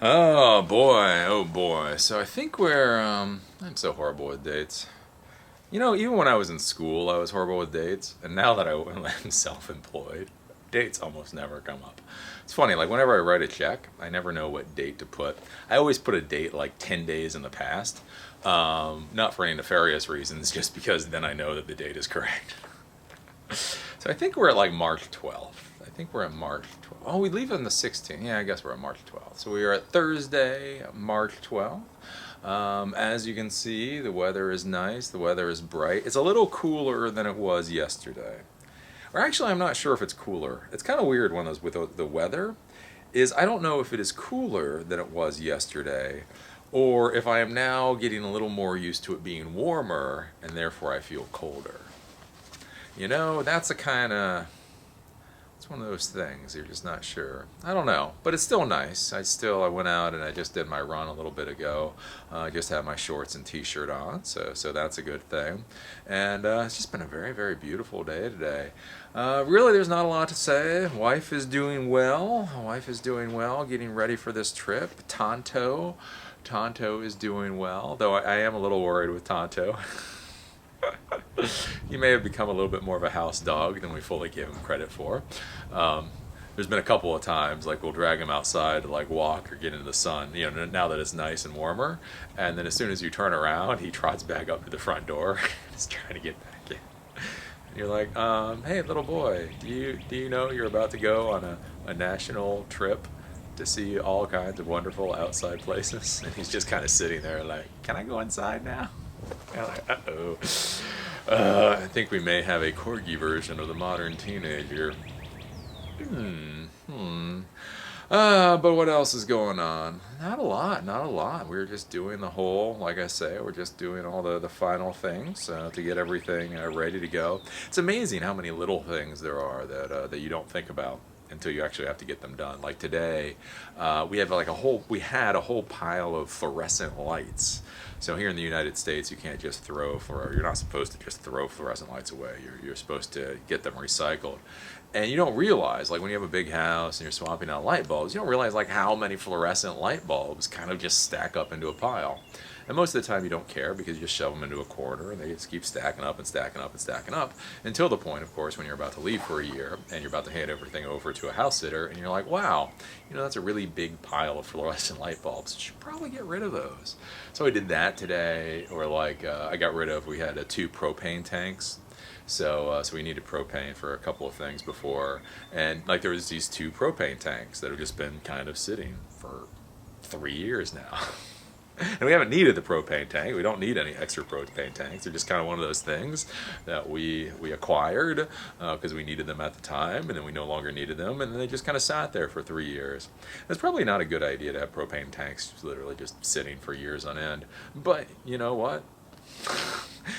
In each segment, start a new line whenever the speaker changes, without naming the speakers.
Oh boy, oh boy. So I think I'm so horrible with dates. You know, even when I was in school, I was horrible with dates, and now that I'm self-employed, dates almost never come up. It's funny, like whenever I write a check, I never know what date to put. I always put a date like 10 days in the past, not for any nefarious reasons, just because then I know that the date is correct. So I think we're at like March 12th. I think we're at March 12th. Oh, we leave on the 16th. Yeah, I guess we're at March 12th. So we are at Thursday, March 12th. As you can see, the weather is nice. The weather is bright. It's a little cooler than it was yesterday. Or actually, I'm not sure if it's cooler. It's kind of weird when those with the weather is I don't know if it is cooler than it was yesterday or if I am now getting a little more used to it being warmer and therefore I feel colder. You know, that's a kind of it's one of those things you're just not sure. I don't know, but it's still nice. I went out and I just did my run a little bit ago. I just had my shorts and t-shirt on, so that's a good thing. And it's just been a very very beautiful day today. Really, there's not a lot to say. Wife is doing well. Wife is doing well, getting ready for this trip. Tonto is doing well, though I am a little worried with Tonto. He may have become a little bit more of a house dog than we fully give him credit for. Um, there's been a couple of times like we'll drag him outside to like walk or get into the sun, you know, now that it's nice and warmer, and then as soon as you turn around he trots back up to the front door. He's trying to get back in, and you're like, hey little boy, do you know you're about to go on a national trip to see all kinds of wonderful outside places? And he's just kind of sitting there like, can I go inside now? And like, uh-oh. I think we may have a corgi version of the modern teenager. But what else is going on? Not a lot, not a lot. We're just doing the whole, like I say, we're just doing all the final things to get everything ready to go. It's amazing how many little things there are that you don't think about until you actually have to get them done. Like today, we had a whole pile of fluorescent lights. So here in the United States, you can't just you're not supposed to just throw fluorescent lights away. You're supposed to get them recycled. And you don't realize, like when you have a big house and you're swapping out light bulbs, you don't realize like how many fluorescent light bulbs kind of just stack up into a pile. And most of the time you don't care because you just shove them into a corner and they just keep stacking up and stacking up and stacking up until the point, of course, when you're about to leave for a year and you're about to hand everything over to a house sitter and you're like, wow, you know, that's a really big pile of fluorescent light bulbs. You should probably get rid of those. So I did that today, or like we had two propane tanks. So we needed propane for a couple of things before, and like there was these two propane tanks that have just been kind of sitting for 3 years now. And we haven't needed the propane tank. We don't need any extra propane tanks. They're just kind of one of those things that we acquired because we needed them at the time, and then we no longer needed them, and then they just kind of sat there for 3 years. It's probably not a good idea to have propane tanks literally just sitting for years on end. But you know what?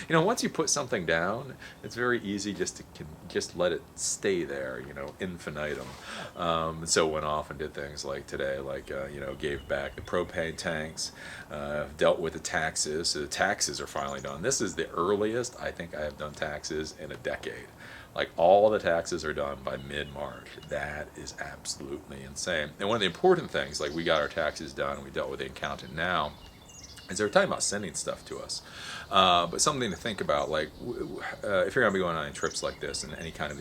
You know, once you put something down, it's very easy just to just let it stay there, you know, infinitum. So went off and did things like today, like, gave back the propane tanks, dealt with the taxes. So the taxes are finally done. This is the earliest I think I have done taxes in a decade. Like all the taxes are done by mid-March. That is absolutely insane. And one of the important things, like we got our taxes done and we dealt with the accountant now, is they're talking about sending stuff to us. But something to think about, like if you're going to be going on any trips like this and any kind of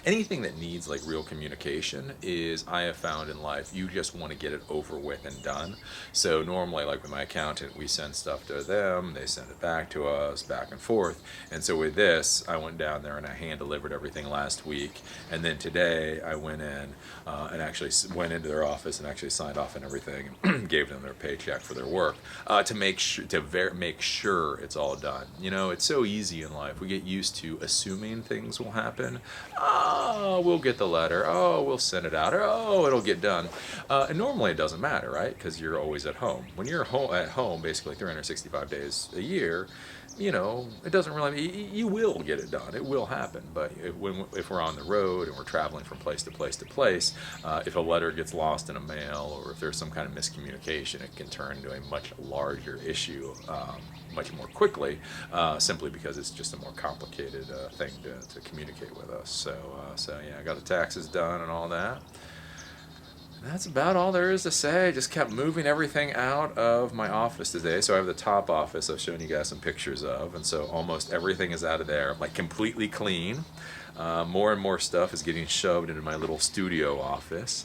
anything that needs like real communication is, I have found in life, you just want to get it over with and done. So normally, like with my accountant, we send stuff to them, they send it back to us, back and forth. And so with this, I went down there and I hand delivered everything last week. And then today I went in and actually went into their office and actually signed off on everything and gave them their paycheck for their work to make sure it's all done. You know, it's so easy in life. We get used to assuming things will happen. Oh, we'll get the letter. Oh, we'll send it out. Or, oh, it'll get done. And normally it doesn't matter, right? Because you're always at home. When you're at home, basically 365 days a year, you know, it doesn't really, you will get it done. It will happen. But if we're on the road and we're traveling from place to place to place, if a letter gets lost in a mail or if there's some kind of miscommunication, it can turn into a much larger issue much more quickly, simply because it's just a more complicated thing to communicate with us. So yeah, I got the taxes done and all that. That's about all there is to say. Just kept moving everything out of my office today. So I have the top office I've shown you guys some pictures of, and so almost everything is out of there, like completely clean. More and more stuff is getting shoved into my little studio office.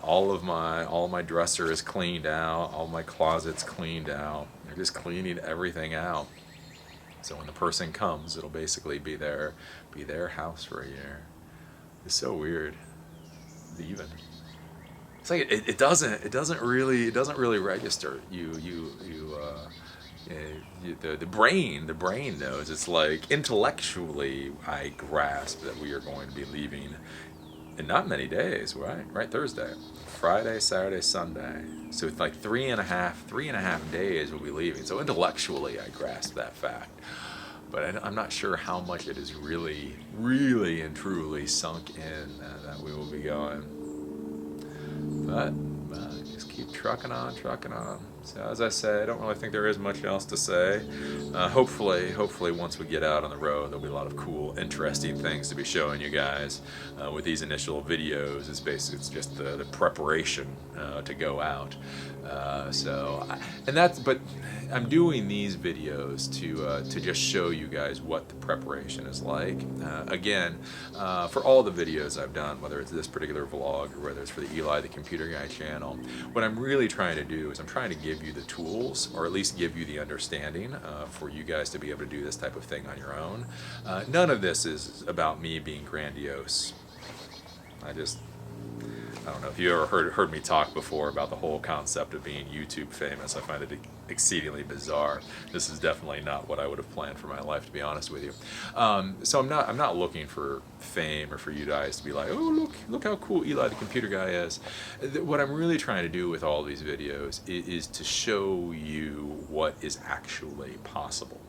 All of my dresser is cleaned out. All my closets cleaned out. They're just cleaning everything out. So when the person comes, it'll basically be their house for a year. It's so weird. Even. It's like it doesn't really register. The brain knows. It's like intellectually I grasp that we are going to be leaving in not many days, right? Thursday, Friday, Saturday, Sunday. So it's like three and a half days we'll be leaving. So intellectually I grasp that fact. But I'm not sure how much it is really and truly sunk in that we will be going. But just keep trucking on. So as I say, I don't really think there is much else to say. Hopefully once we get out on the road, there'll be a lot of cool, interesting things to be showing you guys. With these initial videos, it's just the preparation to go out. But I'm doing these videos to just show you guys what the preparation is like. Again, for all the videos I've done, whether it's this particular vlog or whether it's for the Eli the Computer Guy channel, what I'm really trying to do is I'm trying to give you the tools, or at least give you the understanding for you guys to be able to do this type of thing on your own. None of this is about me being grandiose. I don't know if you ever heard me talk before about the whole concept of being YouTube famous. I find it exceedingly bizarre. This is definitely not what I would have planned for my life, to be honest with you. So I'm not looking for fame or for you guys to be like, oh look how cool Eli the Computer Guy is. What I'm really trying to do with all these videos is to show you what is actually possible.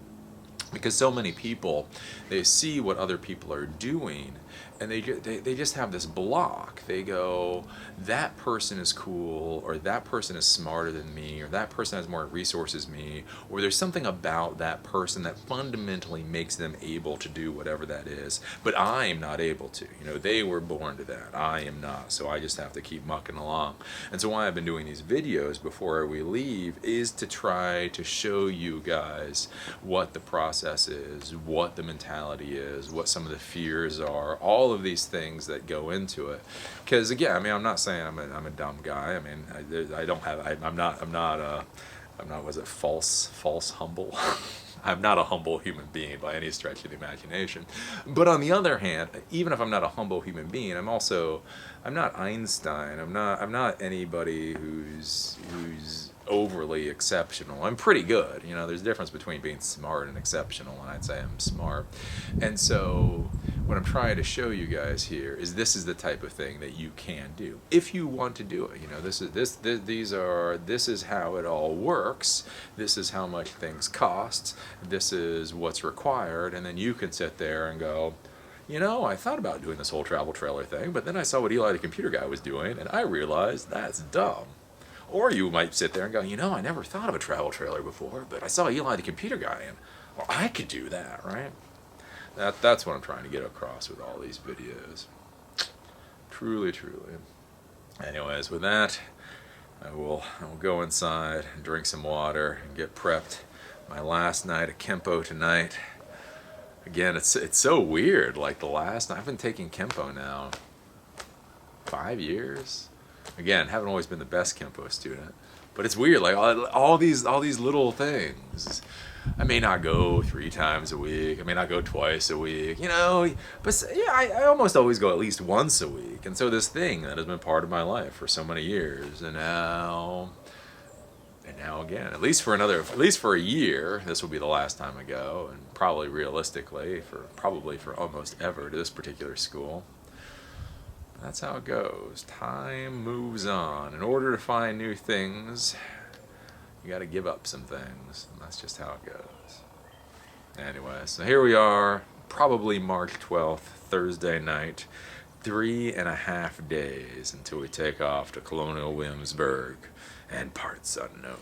Because so many people, they see what other people are doing, and they just have this block. They go, that person is cool, or that person is smarter than me, or that person has more resources than me, or there's something about that person that fundamentally makes them able to do whatever that is, but I am not able to. They were born to that. I am not, so I just have to keep mucking along. And so why I've been doing these videos before we leave is to try to show you guys what the process is, what the mentality is, what some of the fears are, all of these things that go into it. Because again, I'm not saying I'm a dumb guy. I'm not was it false humble? I'm not a humble human being by any stretch of the imagination. But on the other hand, even if I'm not a humble human being, I'm not Einstein. I'm not anybody who's overly exceptional. I'm pretty good. There's a difference between being smart and exceptional, and I'd say I'm smart. And so what I'm trying to show you guys here is this is the type of thing that you can do if you want to do it. This is how it all works. This is how much things cost. This is what's required, and then you can sit there and go, I thought about doing this whole travel trailer thing, but then I saw what Eli the Computer Guy was doing, and I realized that's dumb. Or you might sit there and go, I never thought of a travel trailer before, but I saw Eli the Computer Guy, and well, I could do that, right? That's what I'm trying to get across with all these videos. Truly. Anyways, with that, I will go inside and drink some water and get prepped. My last night of Kempo tonight. Again, it's so weird. Like the last night, I've been taking Kempo now 5 years. Again, haven't always been the best Kempo student, but it's weird. Like all these little things. I may not go 3 times a week. I may not go twice a week. But yeah, I almost always go at least once a week. And so this thing that has been part of my life for so many years, and now again, at least for a year, this will be the last time I go, and probably realistically for almost ever to this particular school. That's how it goes. Time moves on. In order to find new things, you got to give up some things, and that's just how it goes. Anyway, so here we are, probably March 12th, Thursday night, 3.5 days until we take off to Colonial Williamsburg and parts unknown.